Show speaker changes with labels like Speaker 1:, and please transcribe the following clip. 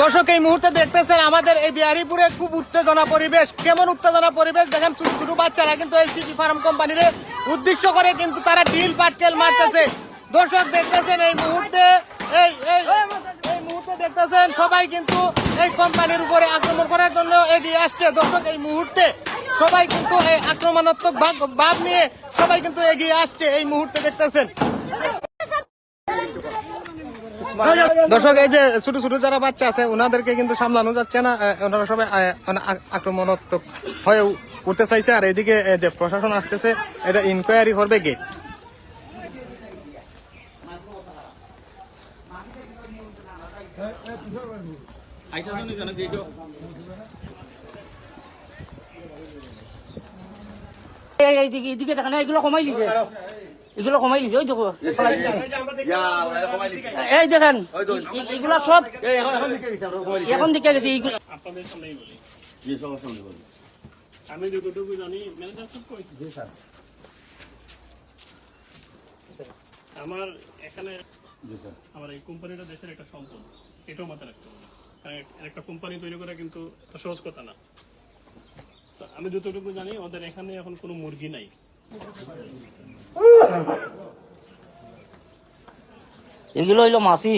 Speaker 1: দর্শক এই মুহূর্তে দেখতেছেন আমাদের এই বিহারীপুরে খুব উত্তেজনা পরিবেশ। কেমন উত্তেজনা পরিবেশ দেখেন, ছোট ছোট বাচ্চারা কিন্তু এই সিটি ফার্ম কোম্পানির উদ্দেশ্য করে কিন্তু তারা ঢিল পাটকেল মারতেছে। দর্শক দেখতেছেন এই মুহূর্তে এই মুহূর্তে দেখতেছেন সবাই কিন্তু এই কোম্পানির উপরে আক্রমণ করার জন্য এগিয়ে আসছে। দর্শক এই মুহূর্তে সবাই কিন্তু এই আক্রমণাত্মক ভাব নিয়ে সবাই কিন্তু এগিয়ে আসছে এই মুহূর্তে দেখতেছেন। দর্শক এই যে ছোট ছোট যারা বাচ্চা আছে ওনাদেরকে কিন্তু সামলানো যাচ্ছে না, ওনারা সবাই আক্রমণাত্মক হয়ে উঠতে চাইছে। আর এদিকে যে প্রশাসন আসতেছে, এটা ইনকোয়ারি করবে গেট।
Speaker 2: এইদিকে দেখেন এগুলো কমাই দিছে, এগুলো কমাই দিছে। ওই দেখো এই দেখেন এগুলো সব এখন দিকে গেছে।
Speaker 3: আমি যতটুকু জানি ম্যানেজার সব কই আমার এখানে আমার এই কোম্পানিটা দেশের একটা সম্পদ, এটাও মাথায় রাখতে হবে। কারণ একটা কোম্পানি তৈরি করা কিন্তু সহজ কথা না। তো আমি যতটুকু জানি ওদের এখানে এখন কোনো মুরগি নাই।
Speaker 2: এগুলো হইলো মাছি।